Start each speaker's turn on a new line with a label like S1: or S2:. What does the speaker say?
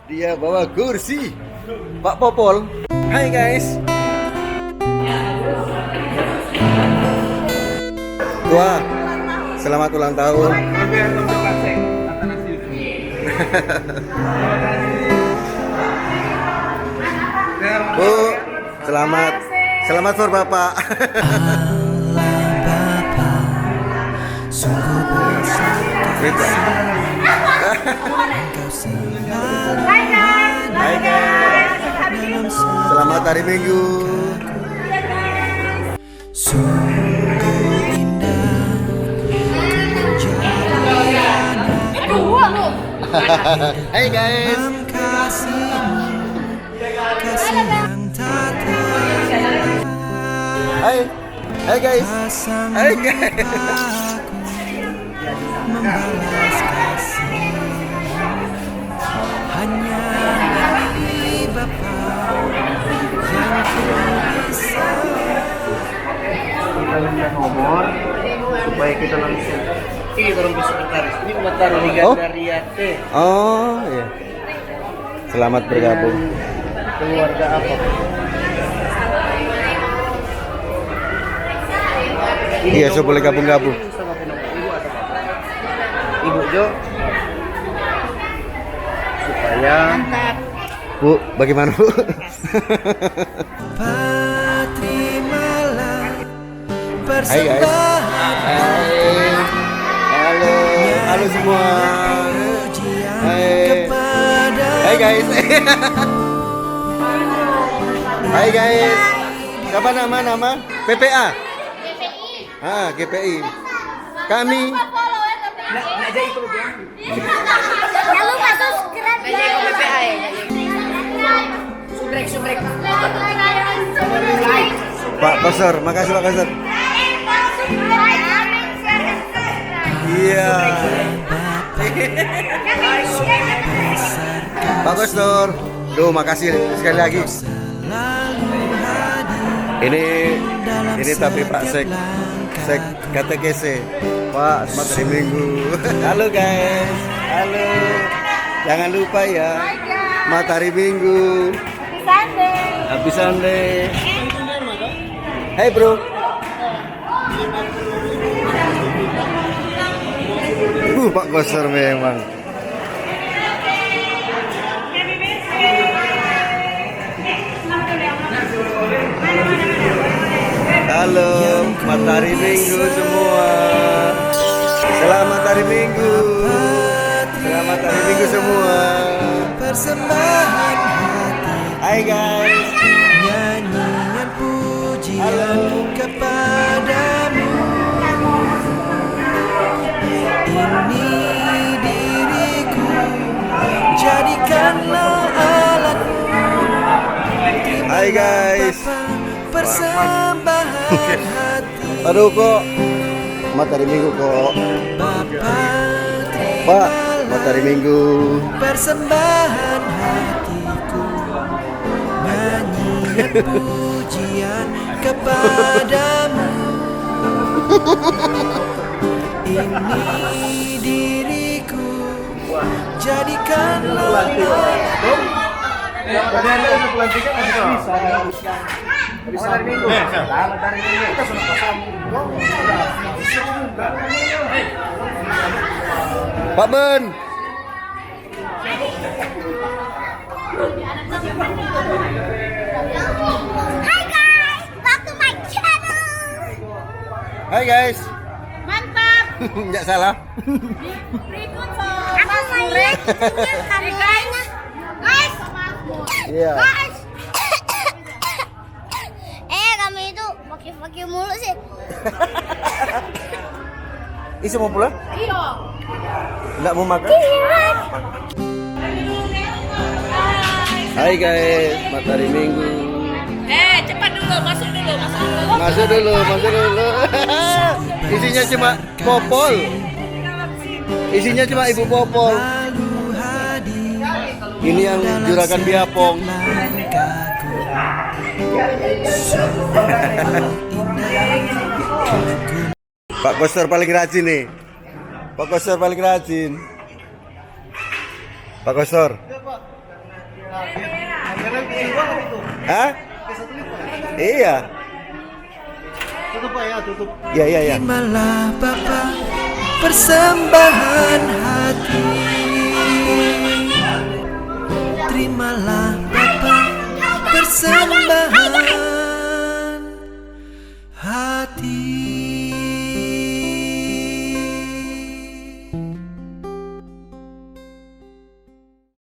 S1: Dia bawa kursi. Pak Popol. Hai guys. Wah, selamat ulang tahun. Bu, selamat. Selamat for Bapak. Hai guys. Selamat hari Minggu. Hai guys. Hai. Hai guys. Hai guys.
S2: Membalas kasih hanya dari Bapa yang bisa.
S3: Kita minta nomor supaya kita langsung. Ini orang sekretaris. Ini Mataru Liganda Riyate.
S1: Oh iya. Selamat bergabung.
S3: Keluarga apa?
S1: Iya, so boleh gabung-gabung.
S3: Ibu Jo. Supaya
S1: Bu, bagaimana Bu?
S2: Terimalah
S1: Hai guys. Hai. Halo. Halo semua. Hai. Hai guys. Hai guys. Siapa nama? PPA. Ah, GPI. Kami.
S4: Jangan lupa subscribe ya. Subrek.
S1: Pak Kosor, makasih Pak Kosor. Iya. Pak Kosor. Duh, makasih sekali lagi. Ini tapi Pak Sek KTKC. Pak, selamat hari Minggu. Halo guys. Halo. Jangan lupa ya. Matahari Minggu. Happy Sunday. Hai bro. Pak Kosor memang. Halo, matahari Minggu semua. Selamat hari Minggu. Selamat hari Minggu semua.
S2: persembahan hati,
S1: Hai guys.
S2: nyanyian pujian kepadamu. Ini diriku, jadikanlah alatmu.
S1: Hai guys.
S2: Persembahan hati,
S1: Aduh kok matahari Minggu kok. Pak, matahari Minggu.
S2: persembahan hatiku, nyanyian pujian kepadamu. Ini diriku, jadikanlah
S1: Pak Ben.
S4: Hai guys, back to my channel.
S1: Hai guys.
S4: Mantap.
S1: Enggak salah.
S4: Berikut aku mau lihat kameranya. Guys.
S1: Iya.
S4: Guys. Kami itu pakai mulu sih.
S1: Isi mau pulang?
S4: Iya.
S1: Enggak mau makan? Hai guys, matahari Minggu.
S5: Cepat dulu, masuk dulu.
S1: Masuk dulu. Isinya cuma popol. Isinya cuma Ibu Popol. Ini yang juragan biapong. Pak Kosor paling rajin nih. Pak Kosor paling rajin. Pak Kosor.
S3: Jangan keluar itu.
S1: Hah? Iya.
S3: Tutup Pak ya, tutup.
S1: Iya, iya, iya.
S2: Terimalah Bapa persembahan hati. Terimalah Bapa persembahan